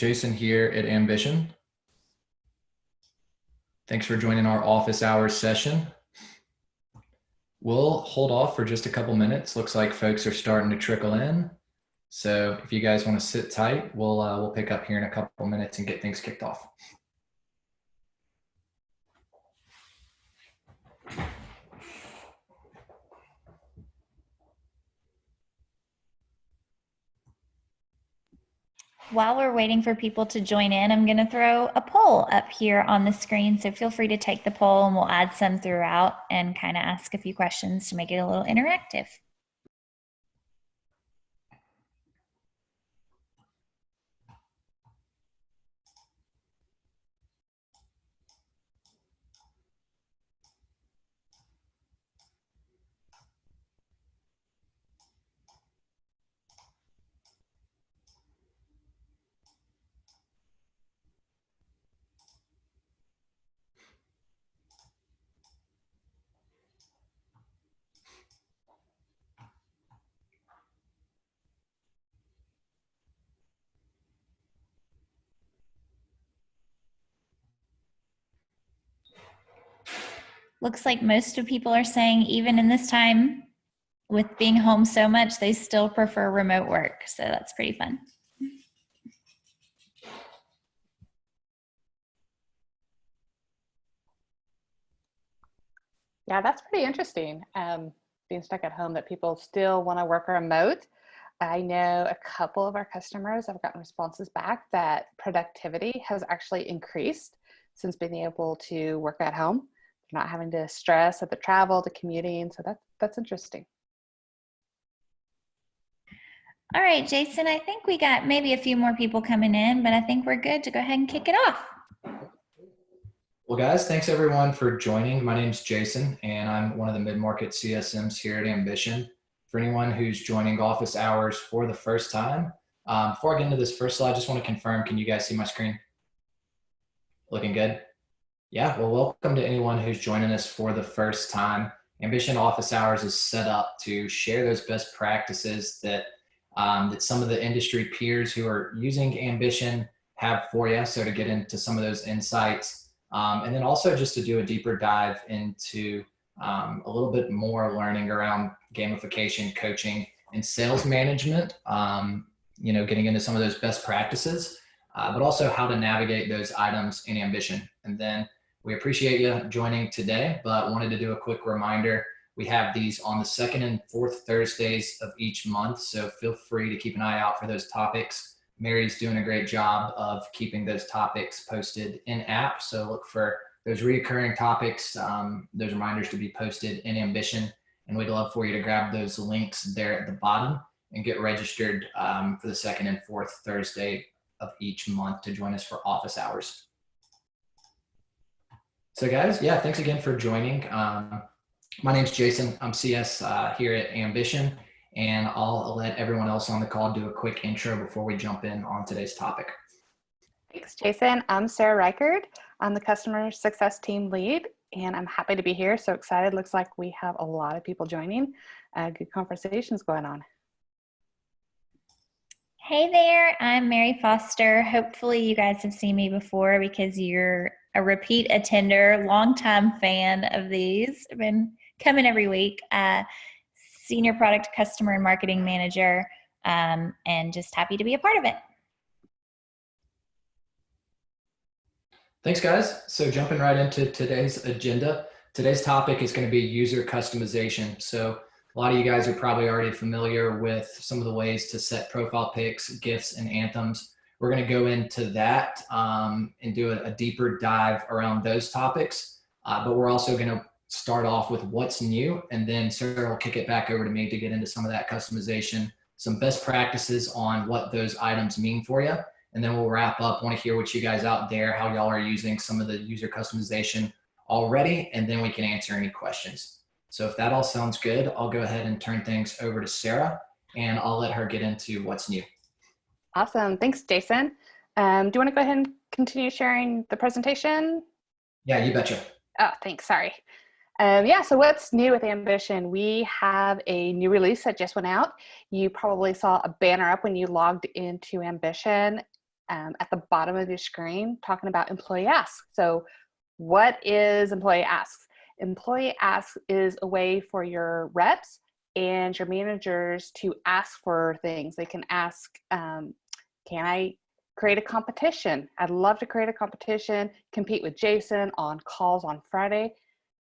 Jason here at Ambition. Thanks for joining our office hours session. We'll hold off for just a couple minutes. Looks like folks are starting to trickle in. So if you guys want to sit tight, we'll pick up here in a couple minutes and get things kicked off. While we're waiting for people to join in, I'm going to throw a poll up here on the screen. So feel free to take the poll and we'll add some throughout and kind of ask a few questions to make it a little interactive. Looks like most of people are saying even in this time with being home so much, they still prefer remote work. So that's pretty fun. Yeah, that's pretty interesting. Being stuck at home, that people still want to work remote. I know a couple of our customers have gotten responses back that productivity has actually increased since being able to work at home. They're not having to stress at the travel, the commuting. So that's interesting. All right, Jason, I think we got maybe a few more people coming in, but I think we're good to go ahead and kick it off. Well, guys, thanks everyone for joining. My name is Jason, and I'm one of the mid-market CSMs here at Ambition. For anyone who's joining office hours for the first time, before I get into this first slide, I just want to confirm, can you guys see my screen? Looking good? Yeah, well, welcome to anyone who's joining us for the first time. Ambition Office Hours is set up to share those best practices that some of the industry peers who are using Ambition have for you. So to get into some of those insights, and then also just to do a deeper dive into a little bit more learning around gamification, coaching, and sales management, getting into some of those best practices, but also how to navigate those items in Ambition. And then we appreciate you joining today, but wanted to do a quick reminder. We have these on the second and fourth Thursdays of each month, so feel free to keep an eye out for those topics. Mary's doing a great job of keeping those topics posted in app, so look for those reoccurring topics, those reminders to be posted in Ambition, and we'd love for you to grab those links there at the bottom and get registered for the second and fourth Thursday of each month to join us for office hours. So guys, yeah, thanks again for joining. My name's Jason. I'm CS here at Ambition, and I'll let everyone else on the call do a quick intro before we jump in on today's topic. Thanks, Jason. I'm Sarah Reichard. I'm the Customer Success Team Lead, and I'm happy to be here. So excited. Looks like we have a lot of people joining. Good conversations going on. Hey there, I'm Mary Foster. Hopefully you guys have seen me before because you're a repeat attender, longtime fan of these. I've been coming every week. Senior Product Customer and Marketing Manager, and just happy to be a part of it. Thanks, guys. So jumping right into today's agenda. Today's topic is going to be user customization. So a lot of you guys are probably already familiar with some of the ways to set profile pics, GIFs, and anthems. We're going to go into that and do a deeper dive around those topics. But we're also going to start off with what's new, and then Sarah will kick it back over to me to get into some of that customization, some best practices on what those items mean for you. And then we'll wrap up. I want to hear what you guys out there, how y'all are using some of the user customization already, and then we can answer any questions. So if that all sounds good, I'll go ahead and turn things over to Sarah, and I'll let her get into what's new. Awesome. Thanks, Jason. Do you want to go ahead and continue sharing the presentation? Yeah, you betcha. Oh, thanks. Sorry. Yeah, so what's new with Ambition? We have a new release that just went out. You probably saw a banner up when you logged into Ambition. at the bottom of your screen talking about employee asks. So what is employee asks? Employee asks is a way for your reps and your managers to ask for things. They can ask, can I create a competition? I'd love to create a competition, compete with Jason on calls on Friday.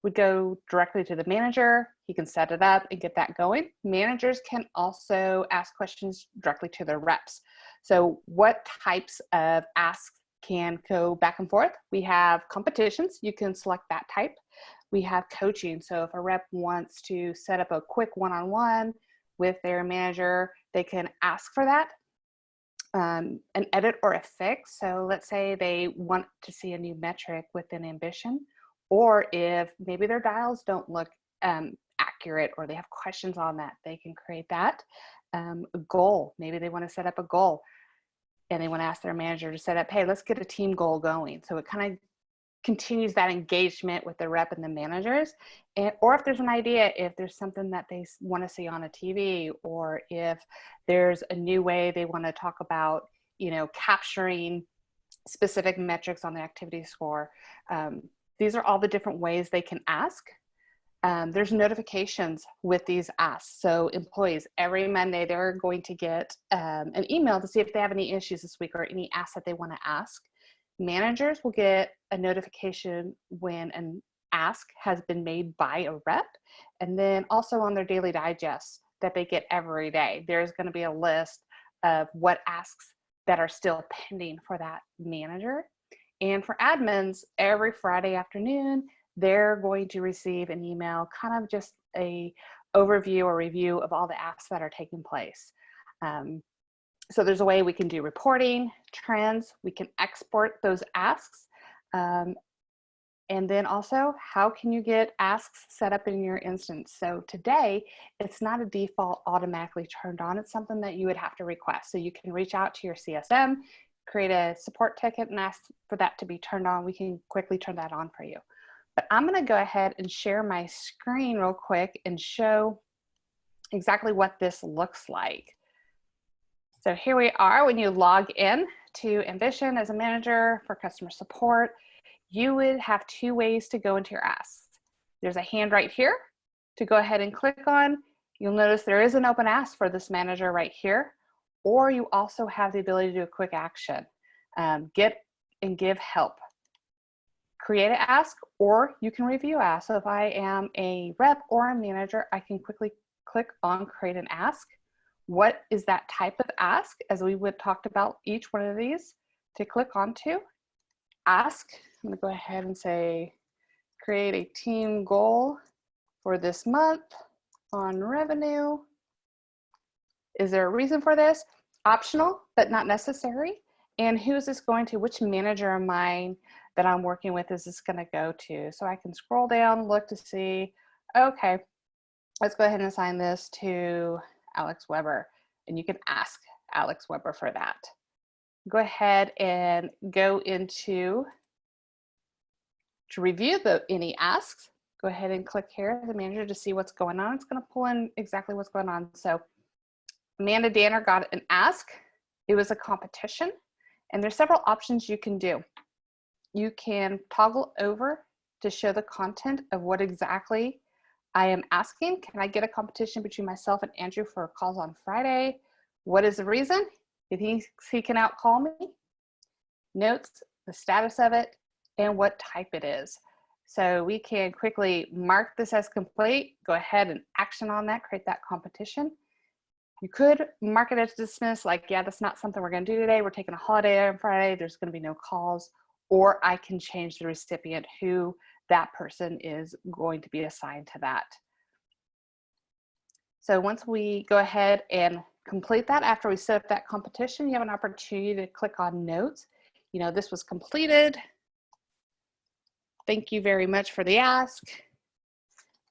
Would go directly to the manager. He can set it up and get that going. Managers can also ask questions directly to their reps. So what types of asks can go back and forth? We have competitions. You can select that type. We have coaching. So if a rep wants to set up a quick one-on-one with their manager, they can ask for that. An edit or a fix. So let's say they want to see a new metric within Ambition, or if maybe their dials don't look accurate or they have questions on that, they can create that. A goal, maybe they want to set up a goal and they want to ask their manager to set up, hey, let's get a team goal going. So it kind of continues that engagement with the rep and the managers. And, or if there's an idea, if there's something that they want to see on a TV, or if there's a new way they want to talk about, you know, capturing specific metrics on the activity score. These are all the different ways they can ask. There's notifications with these asks. So employees, every Monday, they're going to get an email to see if they have any issues this week or any asks that they want to ask. Managers will get a notification when an ask has been made by a rep, and then also on their daily digests that they get every day, there's going to be a list of what asks that are still pending for that manager. And for admins, every Friday afternoon, they're going to receive an email, kind of just a overview or review of all the asks that are taking place. So there's a way we can do reporting, trends, we can export those asks. And then also, how can you get asks set up in your instance? So today, it's not a default automatically turned on. It's something that you would have to request. So you can reach out to your CSM, create a support ticket and ask for that to be turned on. We can quickly turn that on for you. But I'm gonna go ahead and share my screen real quick and show exactly what this looks like. So here we are. When you log in to Ambition as a manager for customer support, you would have two ways to go into your asks. There's a hand right here to go ahead and click on. You'll notice there is an open ask for this manager right here, or you also have the ability to do a quick action, get and give help. Create an ask, or you can review ask. So if I am a rep or a manager, I can quickly click on create an ask. What is that type of ask? As we would talked about each one of these to click onto. Ask, I'm gonna go ahead and say, create a team goal for this month on revenue. Is there a reason for this? Optional, but not necessary. And who is this going to? Which manager of mine that I'm working with is this gonna go to? So I can scroll down, look to see, okay, let's go ahead and assign this to Alex Weber, and you can ask Alex Weber for that. Go ahead and go into to review any asks. Go ahead and click here, the manager, to see what's going on. It's going to pull in exactly what's going on. So Amanda Danner got an ask. It was a competition, and there's several options you can do. You can toggle over to show the content of what exactly I am asking. Can I get a competition between myself and Andrew for calls on Friday? What is the reason? If he can outcall me. Notes, the status of it, and what type it is. So we can quickly mark this as complete, go ahead and action on that, create that competition. You could mark it as dismissed, like, yeah, that's not something we're gonna do today. We're taking a holiday on Friday. There's gonna be no calls. Or I can change the recipient, who that person is going to be assigned to that. So once we go ahead and complete that, after we set up that competition, you have an opportunity to click on notes. You know, this was completed. Thank you very much for the ask,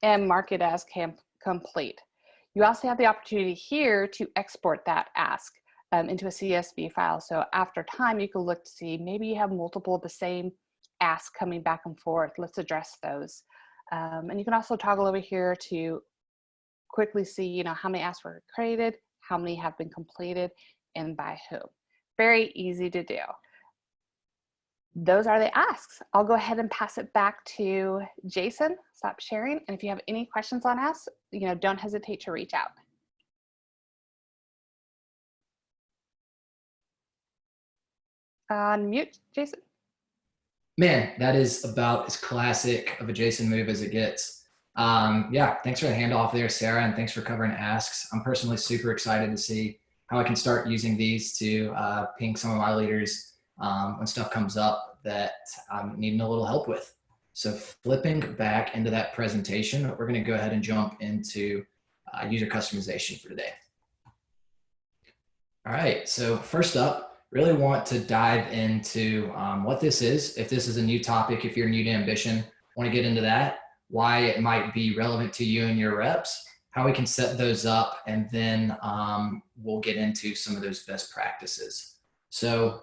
and mark it as complete. You also have the opportunity here to export that ask into a CSV file. So after time, you can look to see, maybe you have multiple of the same asks coming back and forth. Let's address those. And you can also toggle over here to quickly see, you know, how many asks were created, how many have been completed, and by who. Very easy to do. Those are the asks. I'll go ahead and pass it back to Jason. Stop sharing. And if you have any questions on us, don't hesitate to reach out. Unmute, Jason. Man, that is about as classic of a Jason move as it gets. Yeah, thanks for the handoff there, Sarah, and thanks for covering asks. I'm personally super excited to see how I can start using these to ping some of my leaders when stuff comes up that I'm needing a little help with. So flipping back into that presentation, we're going to go ahead and jump into user customization for today. All right, so first up, really want to dive into what this is. If this is a new topic, if you're new to Ambition, want to get into that, why it might be relevant to you and your reps, how we can set those up, and then we'll get into some of those best practices. So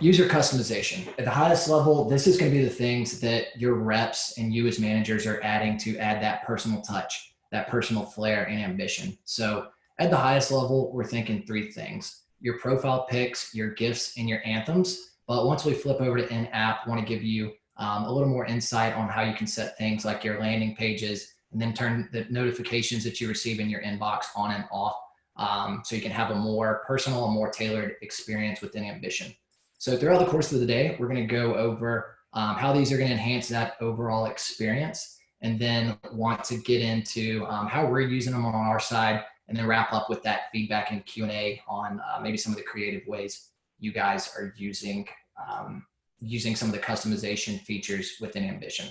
user customization. At the highest level, this is going to be the things that your reps and you as managers are adding to add that personal touch, that personal flair and ambition. So at the highest level, we're thinking three things: your profile pics, your GIFs, and your anthems. But once we flip over to in-app, I want to give you a little more insight on how you can set things like your landing pages and then turn the notifications that you receive in your inbox on and off, so you can have a more personal and more tailored experience within Ambition. So throughout the course of the day, we're going to go over how these are going to enhance that overall experience, and then want to get into how we're using them on our side, and then wrap up with that feedback and Q&A on maybe some of the creative ways you guys are using some of the customization features within Ambition.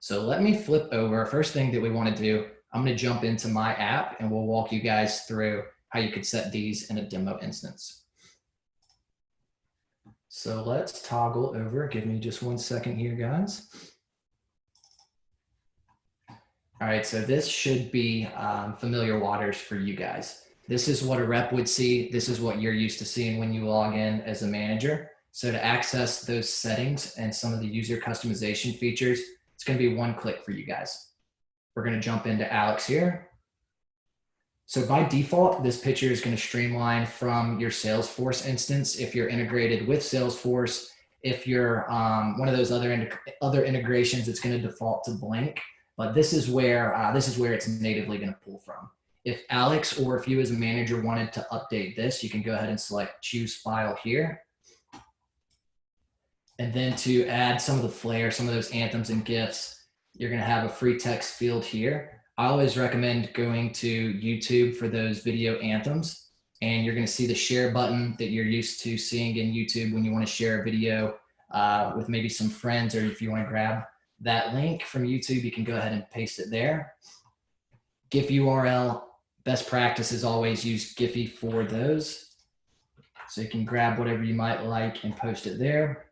So let me flip over. First thing that we want to do, I'm going to jump into my app and we'll walk you guys through how you could set these in a demo instance. So let's toggle over. Give me just 1 second here, guys. All right, so this should be familiar waters for you guys. This is what a rep would see. This is what you're used to seeing when you log in as a manager. So to access those settings and some of the user customization features, it's going to be one click for you guys. We're going to jump into Alex here. So by default, this picture is going to streamline from your Salesforce instance if you're integrated with Salesforce. If you're one of those other integrations, it's going to default to blank. But this is where it's natively going to pull from. If Alex or if you as a manager wanted to update this, you can go ahead and select choose file here. And then to add some of the flair, some of those anthems and GIFs, you're going to have a free text field here. I always recommend going to YouTube for those video anthems. And you're going to see the share button that you're used to seeing in YouTube when you want to share a video with maybe some friends, or if you want to grab that link from YouTube, you can go ahead and paste it there. GIF URL, best practice is always use Giphy for those. So you can grab whatever you might like and post it there.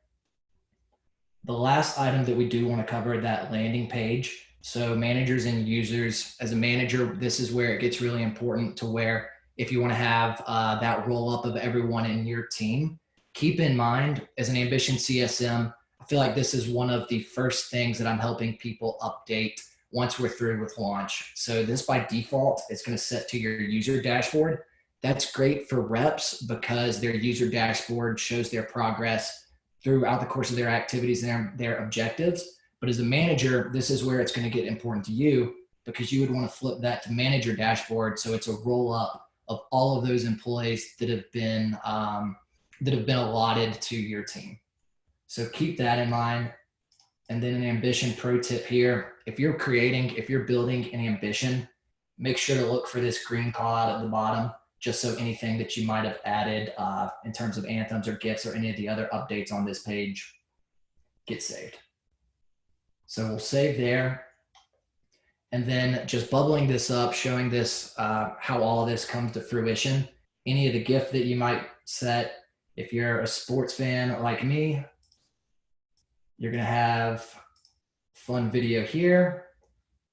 The last item that we do want to cover, that landing page. So managers and users, as a manager, this is where it gets really important, to where if you want to have that roll up of everyone in your team, keep in mind as an Ambition CSM, I feel like this is one of the first things that I'm helping people update once we're through with launch. So this by default, it's going to set to your user dashboard. That's great for reps because their user dashboard shows their progress throughout the course of their activities and their objectives. But as a manager, this is where it's going to get important to you, because you would want to flip that to manager dashboard. So it's a roll up of all of those employees that have been allotted to your team. So keep that in mind. And then an Ambition pro tip here: if you're building an Ambition, make sure to look for this green call out at the bottom, just so anything that you might have added in terms of anthems or GIFs or any of the other updates on this page get saved. So we'll save there. And then just bubbling this up, showing this, how all of this comes to fruition. Any of the GIF that you might set, if you're a sports fan like me, you're going to have fun video here.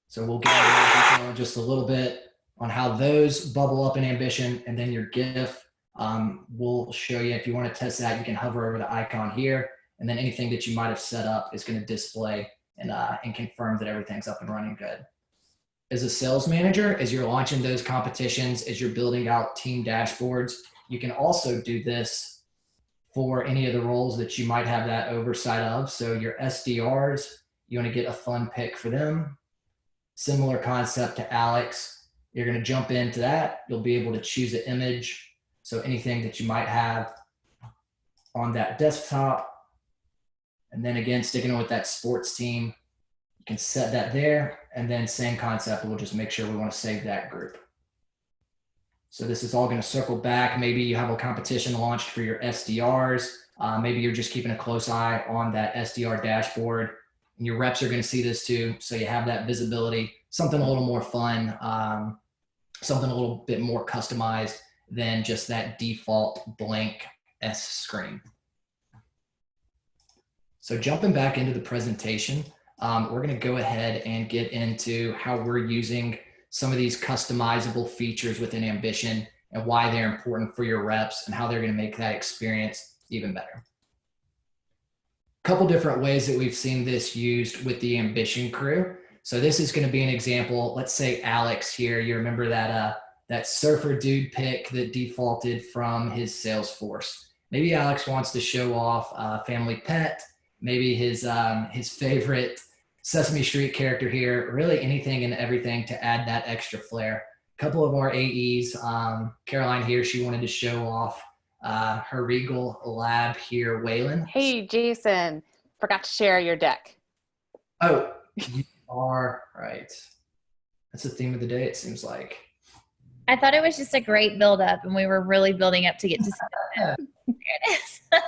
So we'll get into detail in just a little bit on how those bubble up in Ambition. And then your GIF, we'll show you. If you want to test that, you can hover over the icon here, and then anything that you might have set up is going to display and confirm that everything's up and running good. As a sales manager, as you're launching those competitions, as you're building out team dashboards, you can also do this for any of the roles that you might have that oversight of. So your SDRs, you want to get a fun pick for them. Similar concept to Alex. You're going to jump into that. You'll be able to choose an image. So anything that you might have on that desktop. And then again, sticking with that sports team, you can set that there. And then same concept, we'll just make sure we want to save that group. So this is all going to circle back. Maybe you have a competition launched for your SDRs. Maybe you're just keeping a close eye on that SDR dashboard. And your reps are going to see this too. So you have that visibility, something a little more fun, something a little bit more customized than just that default blank S screen. So jumping back into the presentation, we're going to go ahead and get into how we're using some of these customizable features within Ambition and why they're important for your reps and how they're going to make that experience even better. A couple different ways that we've seen this used with the Ambition crew. So this is going to be an example. Let's say Alex here, you remember that that surfer dude pick that defaulted from his Salesforce. Maybe Alex wants to show off a family pet, maybe his favorite Sesame Street character here, really anything and everything to add that extra flair. A couple of our AEs, Caroline here, she wanted to show off her Regal Lab here, Waylon. Hey, Jason, forgot to share your deck. Oh, you are right. That's the theme of the day, it seems like. I thought it was just a great build up, and we were really building up to get to see it. There it is.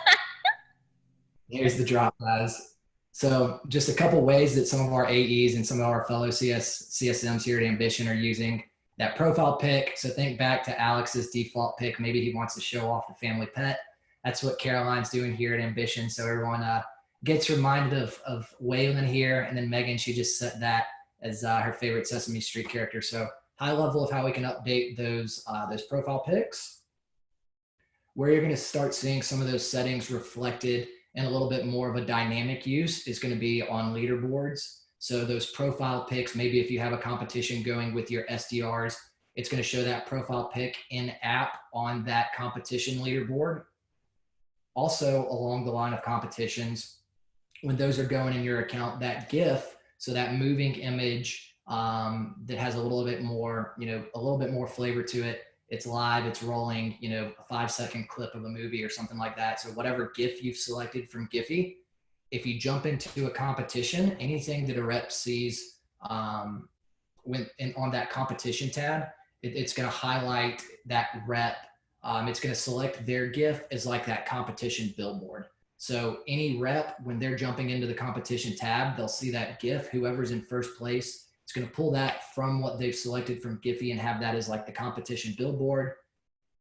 Here's the drop, guys. So just a couple ways that some of our AEs and some of our fellow CSMs here at Ambition are using that profile pick. So think back to Alex's default pick. Maybe he wants to show off the family pet. That's what Caroline's doing here at Ambition. So everyone gets reminded of Waylon here. And then Megan, she just set that as her favorite Sesame Street character. So high level of how we can update those profile picks. Where you're going to start seeing some of those settings reflected and a little bit more of a dynamic use is going to be on leaderboards. So those profile picks, maybe if you have a competition going with your SDRs, it's going to show that profile pick in app on that competition leaderboard. Also along the line of competitions, when those are going in your account, that GIF, so that moving image that has a little bit more, a little bit more flavor to it. It's live, it's rolling, a 5-second clip of a movie or something like that. So whatever GIF you've selected from Giphy, if you jump into a competition, anything that a rep sees on that competition tab, it's going to highlight that rep. It's going to select their GIF as like that competition billboard. So any rep, when they're jumping into the competition tab, they'll see that GIF, whoever's in first place. It's going to pull that from what they've selected from Giphy and have that as like the competition billboard.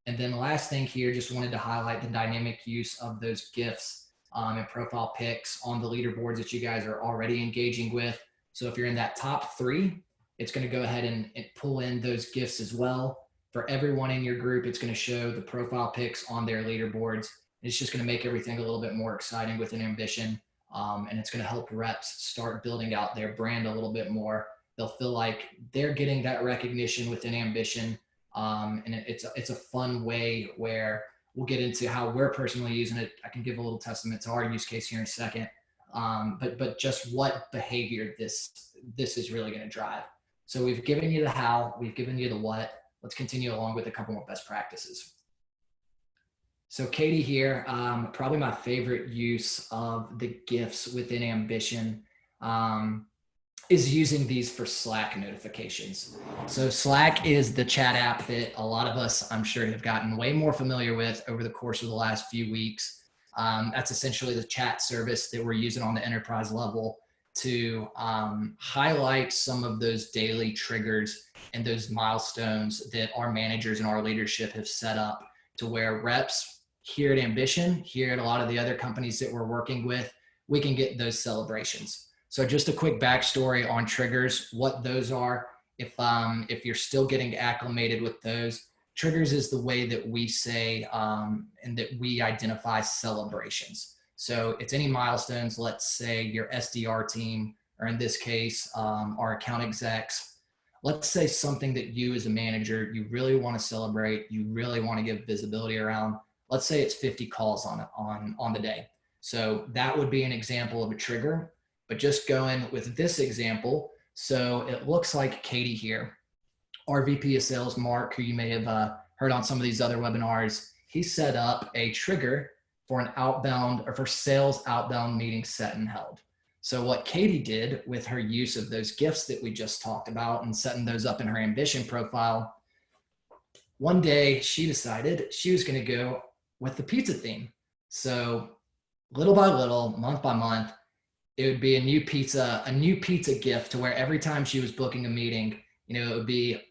And then the last thing here, just wanted to highlight the dynamic use of those GIFs and profile pics on the leaderboards that you guys are already engaging with. So if you're in that top 3, it's going to go ahead and pull in those GIFs as well. For everyone in your group, it's going to show the profile pics on their leaderboards. It's just going to make everything a little bit more exciting with an Ambition. And it's going to help reps start building out their brand a little bit more. They'll feel like they're getting that recognition within Ambition. And it's a fun way where we'll get into how we're personally using it. I can give a little testament to our use case here in a second. But just what behavior this is really going to drive. So we've given you the how, we've given you the what. Let's continue along with a couple more best practices. So Katie here, probably my favorite use of the GIFs within Ambition is using these for Slack notifications. So Slack is the chat app that a lot of us, I'm sure, have gotten way more familiar with over the course of the last few weeks. That's essentially the chat service that we're using on the enterprise level to highlight some of those daily triggers and those milestones that our managers and our leadership have set up to where reps here at Ambition, here at a lot of the other companies that we're working with, we can get those celebrations. So just a quick backstory on triggers, what those are. If you're still getting acclimated with those, triggers is the way that we say and that we identify celebrations. So it's any milestones, let's say your SDR team, or in this case, our account execs. Let's say something that you as a manager, you really want to celebrate, you really want to give visibility around. let's say it's 50 calls on the day. So that would be an example of a trigger. But just going with this example, so it looks like Katie here, our VP of sales, Mark, who you may have heard on some of these other webinars, he set up a trigger for an outbound or for sales outbound meeting set and held. So what Katie did with her use of those gifts that we just talked about and setting those up in her ambition profile, one day she decided she was going to go with the pizza theme. So little by little, month by month, it would be a new pizza gift, to where every time she was booking a meeting, it would be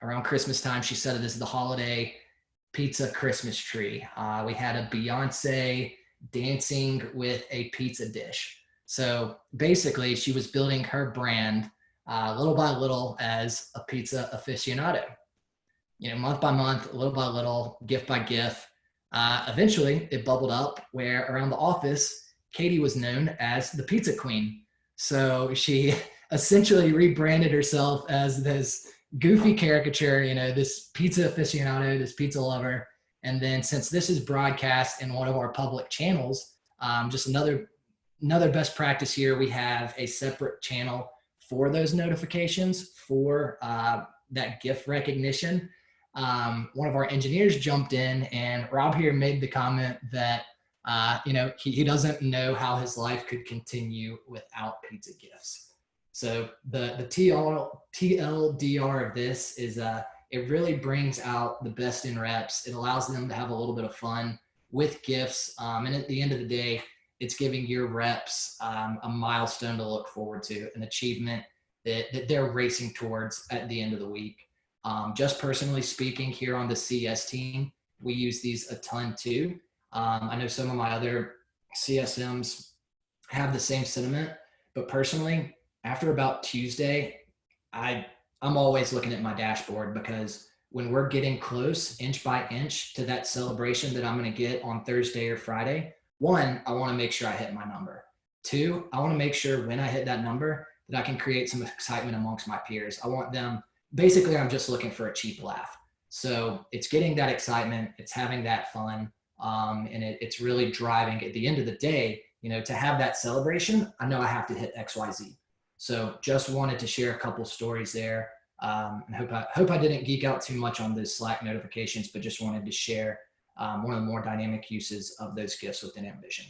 around Christmas time. She said it is the holiday pizza Christmas tree. We had a Beyonce dancing with a pizza dish. So basically she was building her brand little by little as a pizza aficionado. Month by month, little by little, gift by gift. Eventually it bubbled up where around the office, Katie was known as the pizza queen. So she essentially rebranded herself as this goofy caricature, this pizza aficionado, this pizza lover. And then since this is broadcast in one of our public channels, just another best practice here, we have a separate channel for those notifications for that gift recognition. One of our engineers jumped in, and Rob here made the comment that he doesn't know how his life could continue without pizza gifts. So the TLDR of this is it really brings out the best in reps. It allows them to have a little bit of fun with gifts. And at the end of the day, it's giving your reps a milestone to look forward to, an achievement that they're racing towards at the end of the week. Just personally speaking, here on the CS team, we use these a ton too. I know some of my other CSMs have the same sentiment, but personally, after about Tuesday, I'm always looking at my dashboard, because when we're getting close inch by inch to that celebration that I'm going to get on Thursday or Friday, one, I want to make sure I hit my number. Two, I want to make sure when I hit that number that I can create some excitement amongst my peers. I want them, basically, I'm just looking for a cheap laugh. So it's getting that excitement, it's having that fun, and it's really driving at the end of the day, to have that celebration. I know I have to hit XYZ. So just wanted to share a couple stories there. And hope I didn't geek out too much on those Slack notifications, but just wanted to share one of the more dynamic uses of those gifts within Ambition.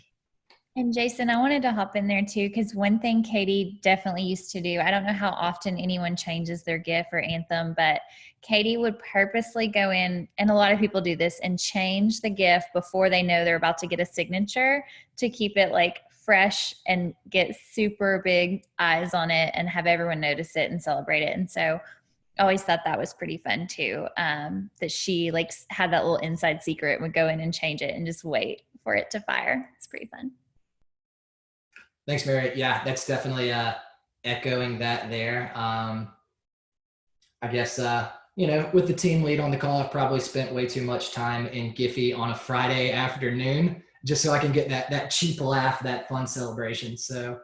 And Jason, I wanted to hop in there too, because one thing Katie definitely used to do, I don't know how often anyone changes their GIF or anthem, but Katie would purposely go in, and a lot of people do this, and change the GIF before they know they're about to get a signature, to keep it like fresh and get super big eyes on it and have everyone notice it and celebrate it. And so I always thought that was pretty fun too, that she like had that little inside secret and would go in and change it and just wait for it to fire. It's pretty fun. Thanks, Mary. Yeah, that's definitely echoing that there. I guess, with the team lead on the call, I've probably spent way too much time in Giphy on a Friday afternoon, just so I can get that cheap laugh, that fun celebration. So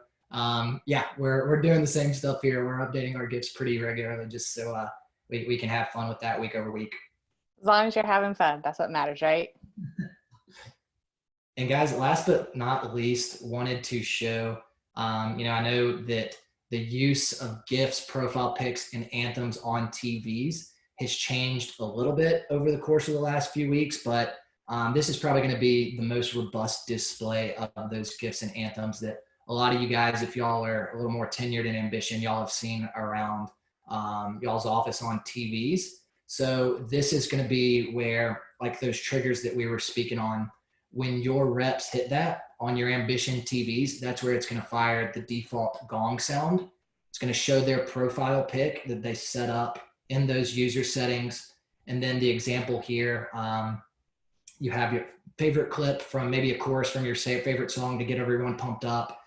yeah, we're doing the same stuff here. We're updating our GIFs pretty regularly, just so we can have fun with that week over week. As long as you're having fun, that's what matters, right? And guys, last but not least, wanted to show, I know that the use of GIFs, profile pics, and anthems on TVs has changed a little bit over the course of the last few weeks, but this is probably going to be the most robust display of those GIFs and anthems that a lot of you guys, if y'all are a little more tenured in Ambition, y'all have seen around y'all's office on TVs. So this is going to be where, like those triggers that we were speaking on, when your reps hit that on your Ambition TVs, that's where it's going to fire the default gong sound. It's going to show their profile pic that they set up in those user settings. And then the example here, you have your favorite clip from maybe a chorus from your favorite song to get everyone pumped up.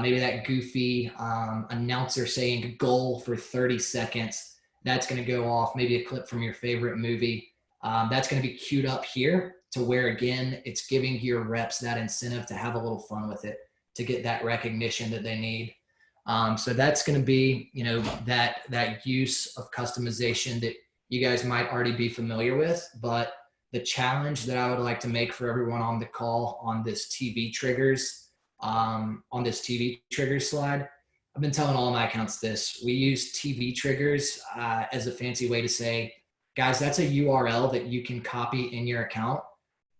Maybe that goofy announcer saying goal for 30 seconds. That's going to go off. Maybe a clip from your favorite movie. That's going to be queued up here, to where, again, it's giving your reps that incentive to have a little fun with it, to get that recognition that they need. So that's going to be, that use of customization that you guys might already be familiar with, but the challenge that I would like to make for everyone on the call on this TV triggers, slide. I've been telling all my accounts this. We use TV triggers as a fancy way to say, guys, that's a URL that you can copy in your account.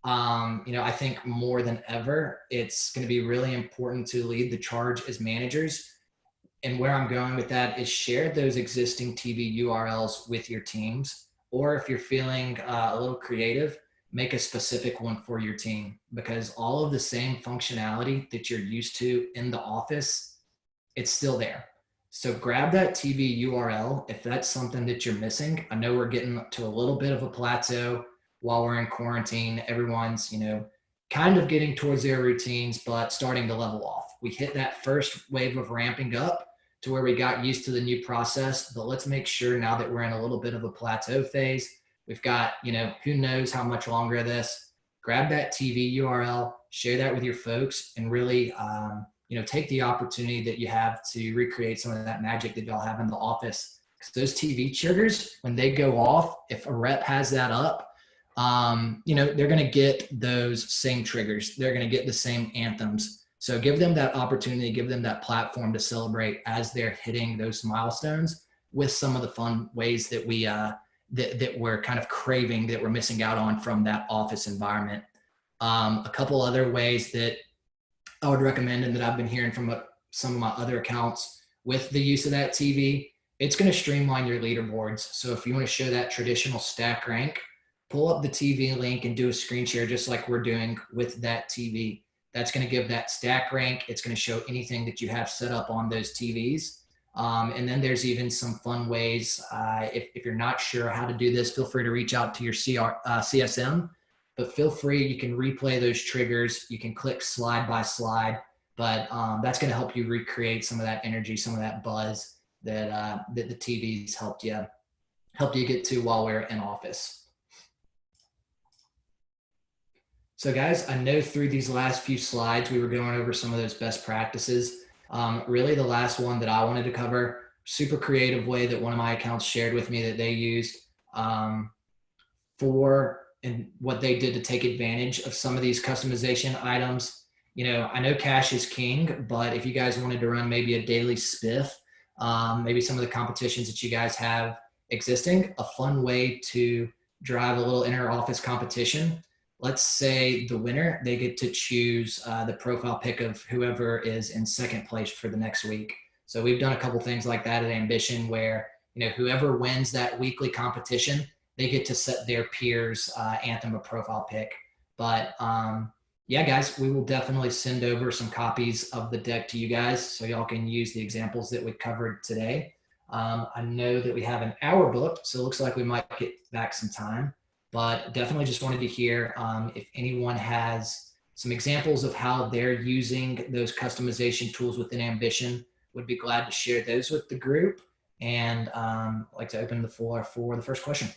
I think more than ever, it's going to be really important to lead the charge as managers. And where I'm going with that is share those existing TV URLs with your teams. Or if you're feeling a little creative, make a specific one for your team, because all of the same functionality that you're used to in the office, it's still there. So grab that TV URL if that's something that you're missing. I know we're getting to a little bit of a plateau while we're in quarantine. Everyone's, kind of getting towards their routines, but starting to level off. We hit that first wave of ramping up to where we got used to the new process, but let's make sure now that we're in a little bit of a plateau phase, we've got, who knows how much longer of this, grab that TV URL, share that with your folks, and really, take the opportunity that you have to recreate some of that magic that y'all have in the office. Because those TV triggers, when they go off, if a rep has that up, they're going to get those same triggers. They're going to get the same anthems. So give them that opportunity, give them that platform to celebrate as they're hitting those milestones with some of the fun ways that that we're kind of craving, that we're missing out on from that office environment. A couple other ways that I would recommend, and that I've been hearing from some of my other accounts with the use of that TV, it's going to streamline your leaderboards. So if you want to show that traditional stack rank, pull up the TV link and do a screen share just like we're doing with that TV. That's going to give that stack rank. It's going to show anything that you have set up on those TVs. And then there's even some fun ways. If you're not sure how to do this, feel free to reach out to your CSM. But feel free, you can replay those triggers. You can click slide by slide. But that's going to help you recreate some of that energy, some of that buzz that the TVs helped you get to while we're in office. So guys, I know through these last few slides, we were going over some of those best practices. Really the last one that I wanted to cover, super creative way that one of my accounts shared with me that they used and what they did to take advantage of some of these customization items. I know cash is king, but if you guys wanted to run maybe a daily spiff, maybe some of the competitions that you guys have existing, a fun way to drive a little inter-office competition. Let's say the winner, they get to choose the profile pic of whoever is in second place for the next week. So we've done a couple things like that at Ambition where, whoever wins that weekly competition, they get to set their peers anthem a profile pic. But yeah, guys, we will definitely send over some copies of the deck to you guys so y'all can use the examples that we covered today. I know that we have an hour booked, so it looks like we might get back some time. But definitely just wanted to hear if anyone has some examples of how they're using those customization tools within Ambition. Would be glad to share those with the group. And I'd like to open the floor for the first question.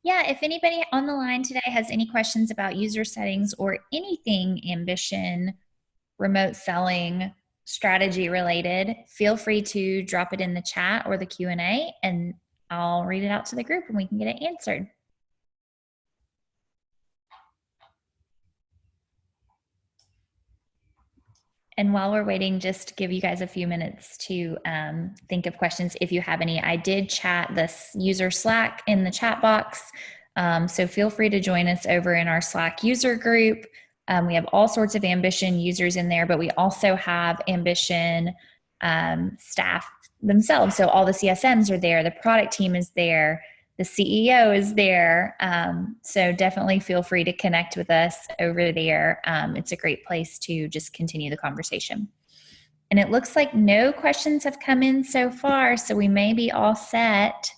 Yeah, if anybody on the line today has any questions about user settings or anything Ambition, remote selling, strategy related, feel free to drop it in the chat or the Q&A, and I'll read it out to the group and we can get it answered. And while we're waiting, just to give you guys a few minutes to think of questions if you have any. I did chat this user Slack in the chat box. So feel free to join us over in our Slack user group. We have all sorts of Ambition users in there, but we also have Ambition staff themselves. So all the CSMs are there, the product team is there, the CEO is there. So definitely feel free to connect with us over there. It's a great place to just continue the conversation. And it looks like no questions have come in so far, so we may be all set.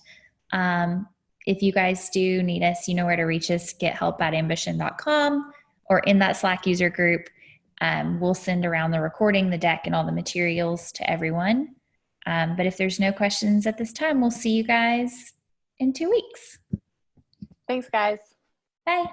If you guys do need us, you know where to reach us, gethelp@ambition.com or in that Slack user group. We'll send around the recording, the deck, and all the materials to everyone. But if there's no questions at this time, we'll see you guys in 2 weeks. Thanks, guys. Bye.